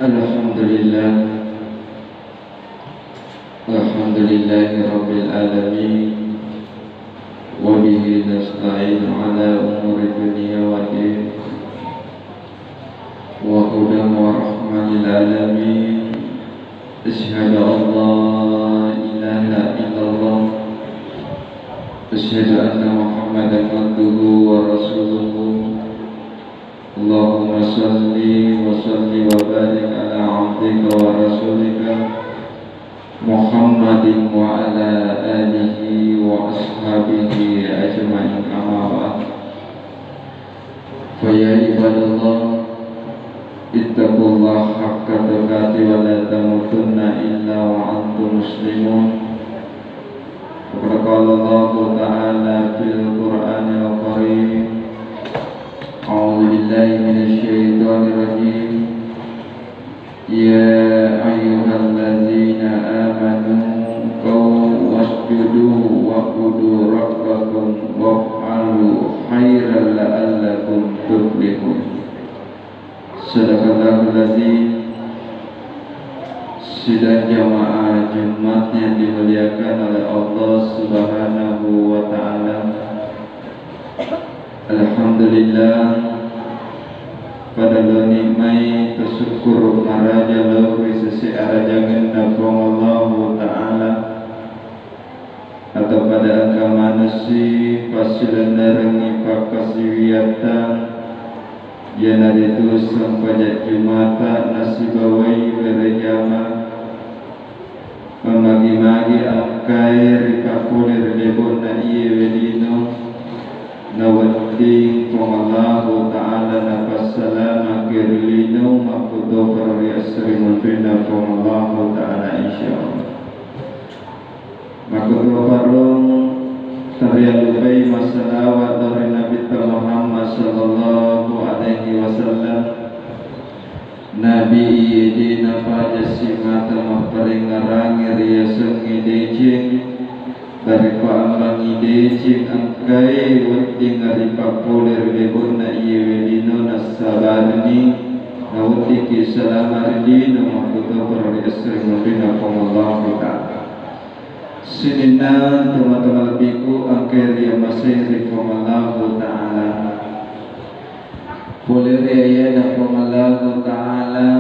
Alhamdulillah, alhamdulillahi rabbil alamin, wa bihi nasta'in ala umuri dunya wa din, wa hudan wa rahmatil alamin. Asyhadu an la ilaha illallah, asyhadu anna Muhammadan abduhu wa rasuluhu. Allahumma salli wa salli wa barik ala abdika wa rasulika Muhammadin wa ala alihi wa ashabihi ajma'in, amma ba'd. Fa ya ibadallah, ittaqullaha haqqa tuqatih wa la tamutunna illa wa antum muslimun. Qala Allah ta'ala fil Qur'anil Karim, a'udzu billahi minasy syaithanir rajim. Ya ayyuhalladzina amanu qum wasjudu wa'budu rabbakum waf'alu khairan la'allakum tuflihun. Sadaqallahul azim. Sidang jamaah Jumat yang dimuliakan oleh Allah Subhanahu wa ta'ala, alhamdulillah, pada nikmai tersyukur maraja lawi sesi arajangan nafong Allah ta'ala, atau pada angka manusi pasilan darengi pakasiwiyatan yana itu sampajak Jumata nasibawai berjamaah memagi-magi angkai ripakulir lebon na iye welino nawati Allahu ta'ala nafassalama kirlino makudo parori asri munfina Allahu ta'ala insyaallah. Makudo parong tarialubay masalawat dari Nabi Muhammad sallallahu alaihi wasallam. Nabi yedina pada simata maparing ngarangi riasang ngidejing dari paambang ngidejing angkai wuti ngaripakulir lebon na iye welino nasabarni nawuti kisalamarlino makuto parori asri mabina Allahu ta'ala. Sinina teman-teman lebihku angkai ria masih Allahu ta'ala. Boleh raya dan Allah ta'ala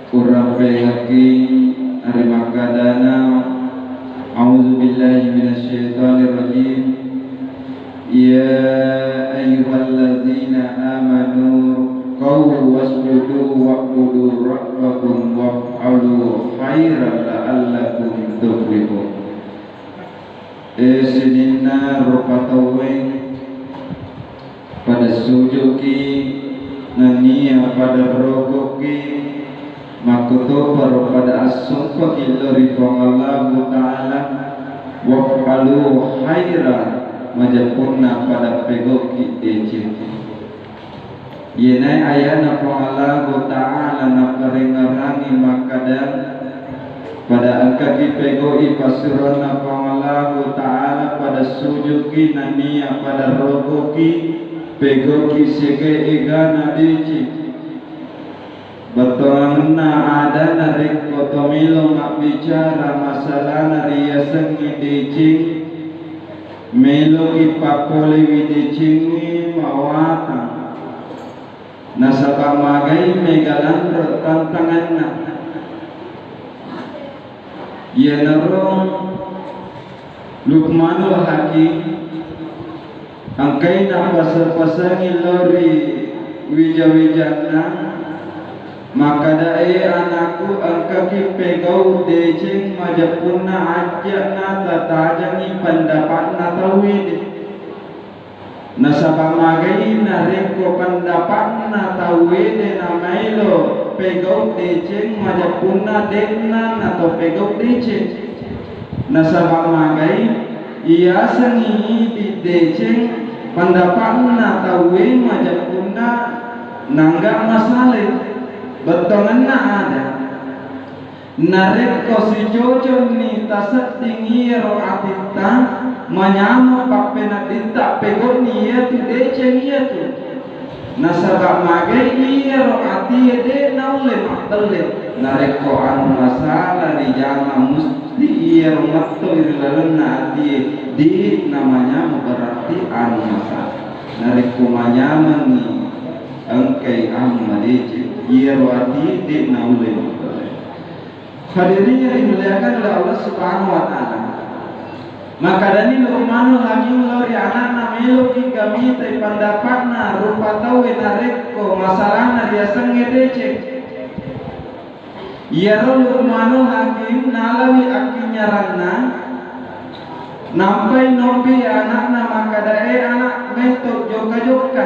kurang bayaki hari makadana. A'udzu billahi minasyaitonir rajim. Ya ayyuhalladzina amanu qaw wasjudu wa'budu rabbakum waf'alu khairan la'allakum tuflihun. Sinina rupataweng pada sujuki nania pada rogoki makuto baru pada asumpa ilori Allah ta'ala waf'alu khaira majapunna pada pegoki eci yenai ayana Allah ta'ala na paringarangi makadan pada angka dipegoi pasirona Allah ta'ala pada sujuki nania pada rogoki pegoki sege egana dici batona ada narik kotomilo mak bicara masalah nariaseng dici melo ipapole widicingi mawata nasabah magai megalandro tantanganna yenarong Luqmanul Hakim angkai nak pasang-pasangi lori wija-wijana maka dae anakku angka kipegau dejeng majapuna ajak na tatajangi pendapat na tawid nasabah magai nareko pendapat na tawid na mailo pegau dejeng majapuna denan atau pegau dejeng nasabah magai ia sengi di dejeng pendapatna tawe majapunna nangga masalah betonganna ada narek ko si jojo ni tasat tinggi roatita manyamu papena tinta pegon ni tu deceng tu nasabak mage iro ati de naule makdale nareko anu masalah di jama musti iro matto irlalena ati di namanya berarti anu masalah nareko manyamani angkai anu madece iro ati de naule makdale. Hadirin yang dimuliakan oleh Allah Subhanahu wa taala. Maka dani Luqmanul Hakim lori anak melo ki kami te pendapatna rupa tahu nareko masalahna dia sengedece. Ya Luqmanul Hakim nalawi akinyaranna nampai nopi anakna maka dae anak meto joka-joka.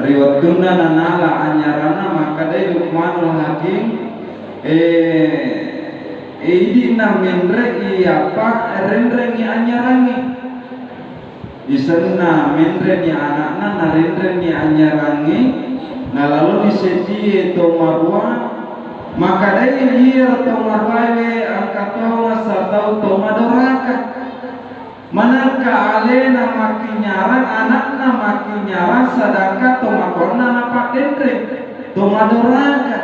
Riwatuna nala anyaranna maka dae Luqmanul Hakim idi na mendre apa renrengi anyarangi isena mendre ni anakna na renrengi anyarangi na lalu disedie to marwa maka dai hier to marwa we angkato satau to madoraka manaka alena makinyaran anakna makinyaran sadaka to makonna na pakendre to madoraka.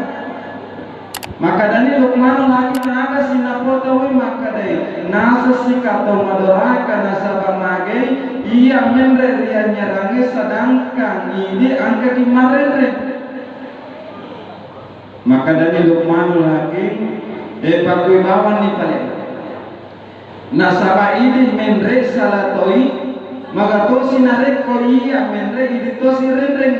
Maka dani Luqmanul Hakim naga sinapotawi maka dai nasa sikato madoraka nasaba mage iya mendre ria nyarangi sedangkan ini angka di marere. Maka dani Luqmanul Hakim pakui bawan ni pale nasaba ini mendre salatoi maka to sinareko iya mendre ini to sirendreng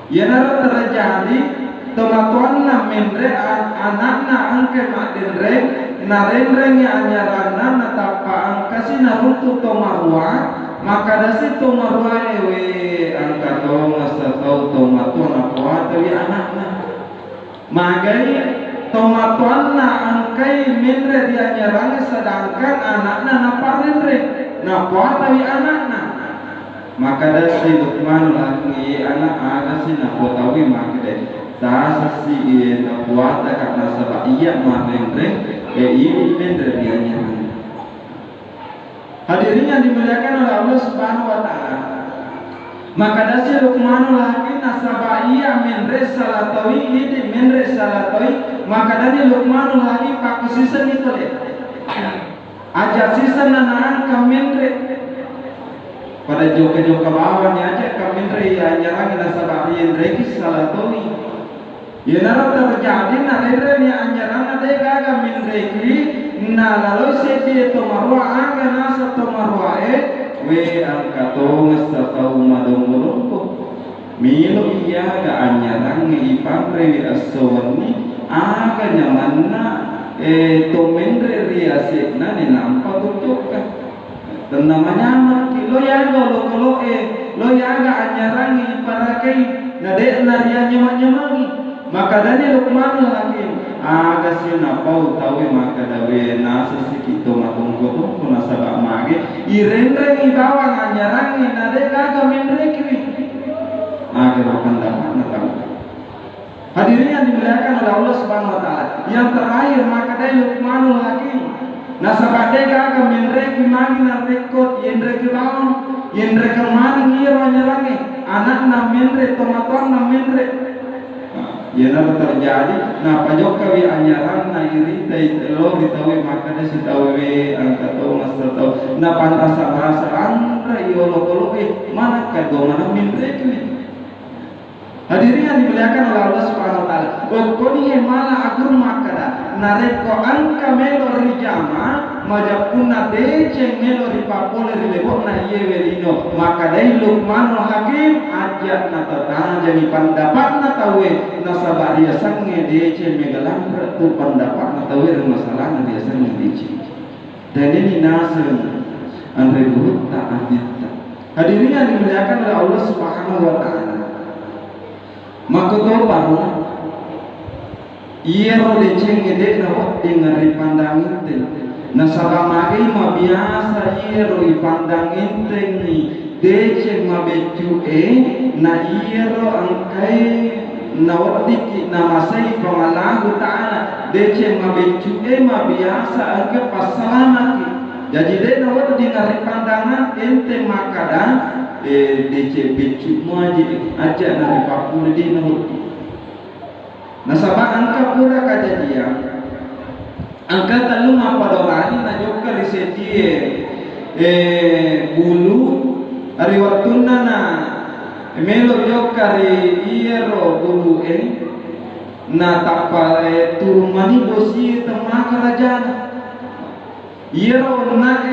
yana terjadi tomatuanna mendre anakna angke makdenreng narendreng anyaranna natapa angkasi narutu tomarwa maka dasi tomarwa ewe angka to masatau tomatuan apa tawi anakna magai tomatuanna angkai mendre dianyarang sedangkan anakna naparendreng napa tawi anakna maka dasi Luqmanul Hakim anak agasi napotawi maka tasa si na puata karena sebab iya marendreng ini mendre dianya. Hadirin yang dimuliakan oleh Allah Subhanahu wa taala. Maka dasi Luqmanul Hakim nasaba iya mendre salatoi ini mendre salatoi maka dari Luqmanul Hakim pakai season itu deh. Aja season nanaan ka mendre pada joka-joka bawah ni aja ka mendre ya nyarang nasaba iya mendre salatoi. Ya nara terjadi narendra ni anjaran ada gaga mindreki na lalu sedi to marwa aga nasa to marwa we angkato ngasatau madongolongko milo iya ga anjaran ni ipamre wi asawani aga nyamanna to mendre riasikna ni nampak tutuka dan namanya maki lo yaga lo yaga anjaran ni iparakai nade naria nyamangi maka dari Luqmanul Hakim aga sina pau tawi maka dawe nasa sikito matungko to nasaba mage irendre ibawa anyarangi nade kaga mendreki aga pendapat natamu. Hadirin yang dimuliakan oleh Allah Subhanahu wa taala. Yang terakhir maka dari Luqmanul Hakim nasaba de kaga mendreki magi narekot yendreki bawa yendreki magi ngiro anyarangi anak na mendre tomaton na mendre ya napa terjadi na pajokawi anyaran na irita itelo ditawi maka desi tawi angkato masatau na panrasa-rasa andra iolo-olo mana kado mana mindreki. Hadirin yang dimuliakan oleh Allah Subhanahu wa taala. Koni mala agur makada nareko angka melo rijama majapuna dece melo ripapole rilebok na yewerino maka dai Luqmanul Hakim ajat na tataja ni pendapat na tawe nasaba dia sange dece megalang tu pendapat na tawe masalah na dia sange dece dan ini nasr andre buhut ta adita. Hadirin yang dimuliakan oleh Allah Subhanahu wa taala. Maka to baru iero leceng gede na hot ngari pandang inte nasaba magi ma biasa iero ipandang inte ni dece ma becu na iero angkai na wadiki na masai pamalahu ta'ala dece ma becu ma biasa angke pasalamaki jadi de na wad ngari pandangan ente makada DCB cuma aja nanti Papua di Nahut. Nasabah angka pura kejadian angka talung apa dorani na joka riseti bulu ari waktuna na melo joka ri iero bulu na tapa turun mani bosi tema kerajaan iero na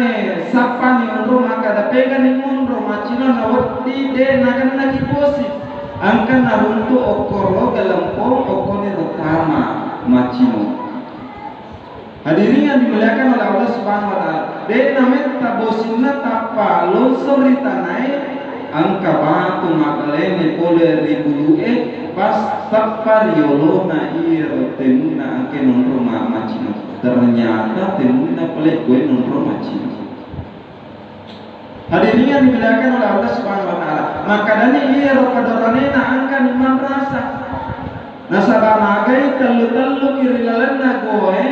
sapani unro maka da pega ni unro macino na wati de na kan na kiposi angka naruntu okoro galampo okone rotama macino. Hadirin yang dimuliakan oleh Allah Subhanahu wa taala. De namet tabosinna tapa longsor di tanai angka batu makalene pole ribulu pas tapar yolona iro temuna angke nonro macino. Ternyata temuna pole gue nonro macino. Hadirin yang dimuliakan oleh Allah Subhanahu wa taala. Maka dani iro padorane na angka nimam rasa. Nasabah magai telu kirilalan goe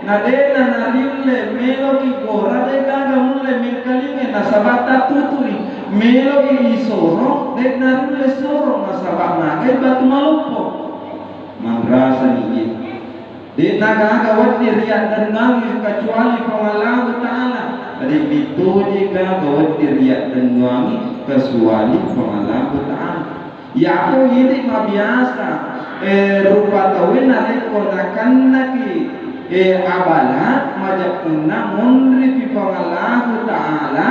nadena nariule melo ki gora de gaga mulle mengkalinge nasabata tuturi melo ki isoro de nariule soro nasabah magai batu malupo mangrasa ni de naga wati riak dan nangis kecuali pengalang ta'ala. Dari itu jika bahwa diriak dan nuangi kecuali pengalang ta'ala. Ya aku ini mah biasa rupa tawin nareko nakan naki abala majakuna munri pi pengalang ta'ala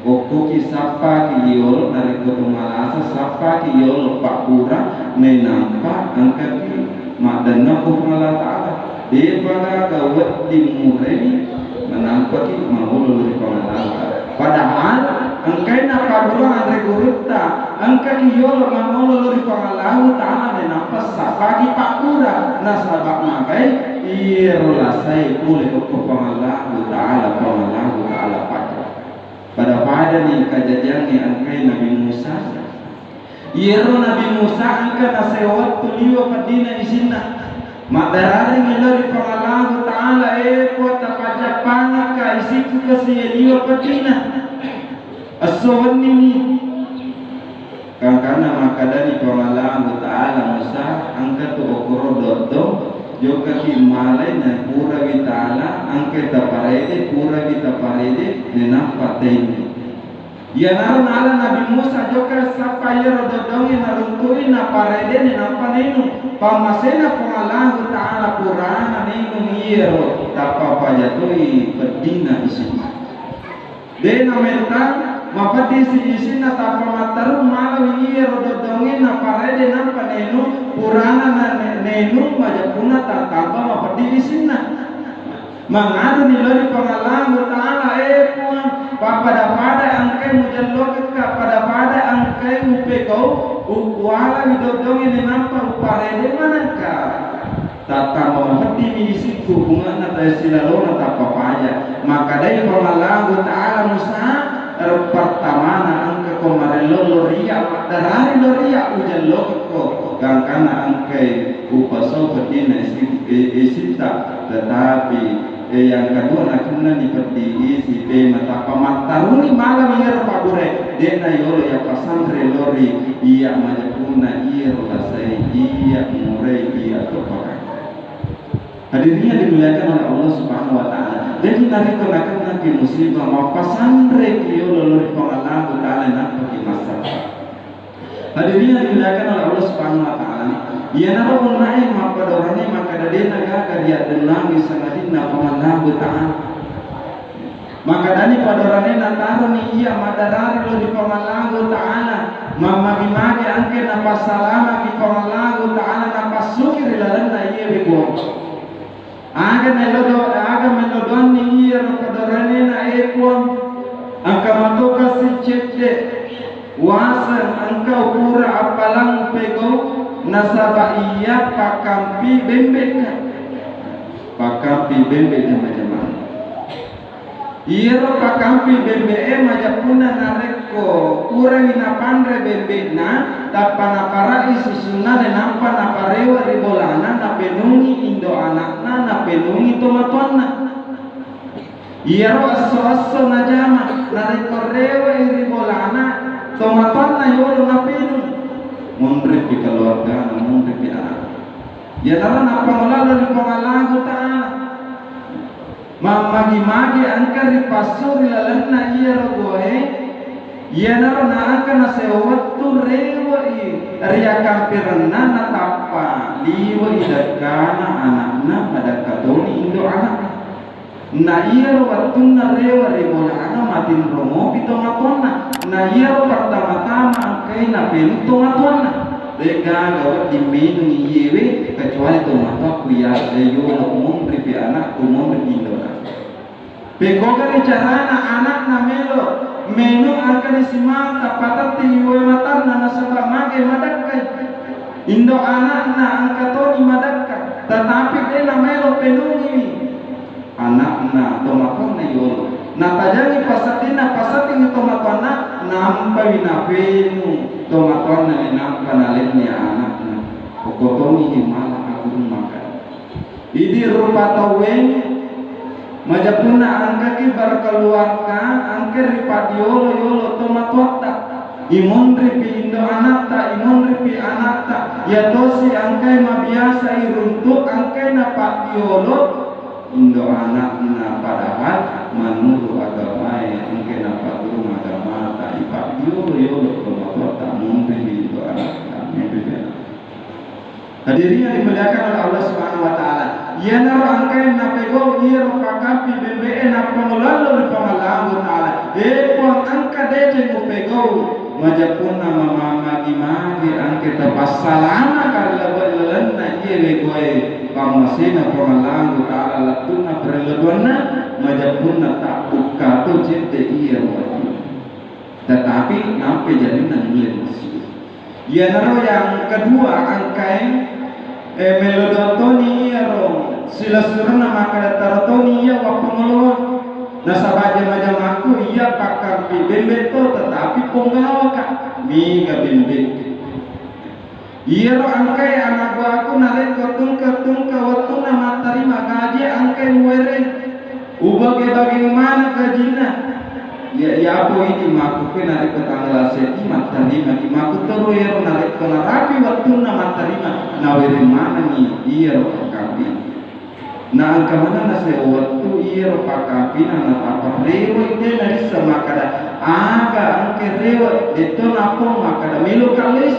Oko kisapa kiyol nareko tumalasa sapa kiyol pakura menampak angkat madana ko pengalang ta'ala. Di pada kawat dimureni menampaki mahulu dari pengalang. Padahal angkai na pagurang andre gurutta angka kiyolo mahulu dari pengalang ta'ala menampak sapagi pakura nasabak magai irolasai boleh ko pengalang ta'ala pakura. Pada ni kejadian ni angkai Nabi Musa. Iro Nabi Musa angka nasewat tuliwa padina isina. Madarari ngelori pengalang ta'ala kota pajapanga ka isiku kasiyaliwa patina asawan nini karena makadani pengalang ta'ala Musa angka tu okoro dodo joka kimalai na pura vitala angka taparede pura vitaparede nenapateni ya naron ala Nabi Musa joka sapaya dodongi naruntui na parede nenapanenu pamasena pengalang ta'ala purana nenu iro tapa pajatui pedina isina dena mentang mapati si isina tapa mataru malawi iro dodongi na parede nampanenu purana na nenu majapuna tatapa mapati isina mangadu nilori pengalang ta'ala puan pada angkai mujallok ka pada angkai upekau wala widodong ini nampak uparede manangka tata memahati misi hubungan atau silalona tapa paya maka dari pengalang ta'ala Musa pertama angka komarelo loria darari loria ujallok ko gangkana angkai upaso ketina isita tetapi yang kedua nakuna ni peti si pe mata pamataruni malam ingero pabure dena yolo ya pasandre lori iya majapuna iya rolasai iya murai iya topakai. Hadirin yang dimuliakan oleh Allah Subhanahu wa taala. Jadi nanti nakuna ki musibah ma pasandre ki yolo lori pengalang ta'ala nak ki masalah. Hadirin yang dimuliakan oleh Allah Subhanahu wa taala. Ya napa menai maka dorane maka dade naga karya denang sangadina pengalang ta'ala. Maka dani padorane nataro ni iya madarari lo di pengalang ta'ala. Mama bimage angke napa salama di pengalang ta'ala napa sukir lalan na iya bego. Aga melodon ni iya padorane na ekon angka matoka si cete wasan angka pura apalang pego nasaba iya pakampi bembeka macam-macam iya pakampi bembe majapuna nareko kurang inapandre bembena tapana para isusuna dan nampa naparewa ribolana napenungi indo anakna napenungi tomatona Iyaro aso najama nari korewa iri bolana tomaton na yolo na pinu mundri pi keluarga mundri pi anak ya nara na pangolalo di pangalago ta'ala magi angka ripasuri lalana iyaro goe ya nara na angka na sewatu rewa ria kampiranna na tapa liwa idakana anakna pada katoni indo anak na iyaro wattunna rewa rebolana matin romo pitomatonna na iyaro pertama-tama angkai na pelu tomatonna dega gawat dimenu iyewe kecuali tomatwa kuya deyo lokmun ripi anak kumon ripi indona pegoga ni carana anak na menu angka simata patat tiwe matar na nasabak mage madakkai indo anak na angka toni madakkai tetapi dia na melo penungi anakna tomatona yolo na tajani pasatin tomatona nampai na penu tomatona nampa na lemnya anakna pokotoni himala aku makan idi rupa tawen majapuna angka ki berkeluarga angker ripadiolo yolo tomatota imun ripi indo anakta imun ripi anakta ya tosi angkai mabiasa iruntuk angkai na patiolo indo anakna padahal manuru agama yang mungkin apa turun agama tak ipak yolo tomato tak mungkin indo anak mungkin hadirin yang dimuliakan oleh Allah Subhanahu Wa Taala ia naro angkai napego ia rupakapi BBN apa pengelola di pengalaman Taala puang angka dece kupego majapun nama magi angke tepas salama karena berlelena ia legoy pamasina pengalaman Taala latuna berledona majapun tak buka tu cete ia tetapi nampai jadi nangil ia naro yang kedua angkai melodotoni ro sila surna maka tarotoni ya wa pengelola nasabaja macam aku iya pakar pi bembeto tetapi penggawa kak mi ga bembe iya ro angkai anak aku narik ketung ka waktu nama terima gaji angkai muere ubah bagaimana gajinya ya apa ini maku pe narik ke tanggal seti matarima di maku teru ya narik ke narapi waktu nama terima naweri mana nih iya ro kapi na angka mana na se waktu iya ro pakapi na apa rewa ide nari semakada aga angke rewa itu napo makada milo kalis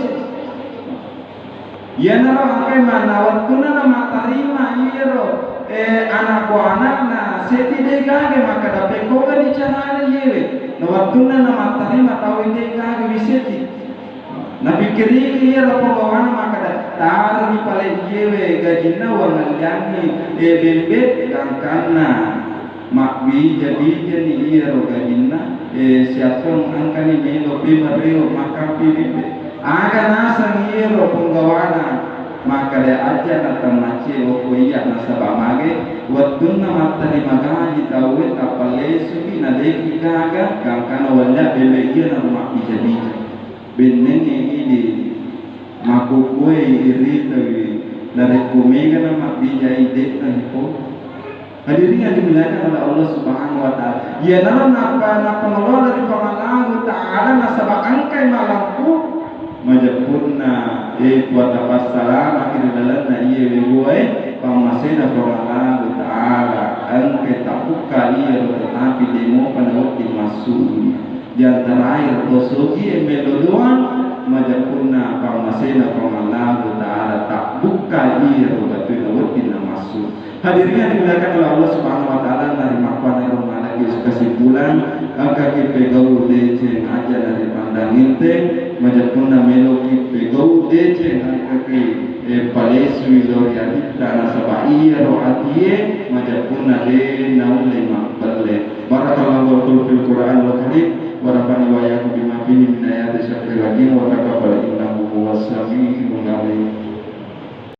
ya naro angkai mana waktu na matarima iya ro anak na seti degage maka dapat koga di cara yewe na waktuna na matarima tahu degage biseti na pikiri iya rapogawana maka tar di pale yewe gajina wangalyani bebet kangkana makbi jadi iya ro gajina siatong angkani melo bimareo maka bibit aga nasa iya ro penggawana maka dia aja nata mace wako iya nasaba mage wattuna matani magaji tawe tapale suki na deki kaga kangkana wala bebe iya na rumah bija benenge ini maku kue iri tawi dari kumega na makbija ide tanpo hadirin yang dimuliakan oleh Allah Subhanahu Wa Taala ya napa pengelola dari pengalaman Taala nasaba angkai malampu majapunna buat apa salam akhir dalam na iya begoy pamasena Allah Taala angke tapuka iya tetapi demo pada waktu masuk yang terakhir tosogi melodoan majapunna pamasena Allah Taala tak buka iya waktu waktu masuk hadirin yang dimuliakan oleh Allah Subhanahu Wa Taala dari makwana rumah lagi kesimpulan angka kipegau dece aja dari pandang inte majapunna meloki pegau dece angka palesu iloriati tanah sabai roatie majapunna de naule makbale barakallahu fil Qur'an wa karim wa rabbana wa yakum bima fihi min ayati syafir wa taqabbal innahu huwas samiul alim.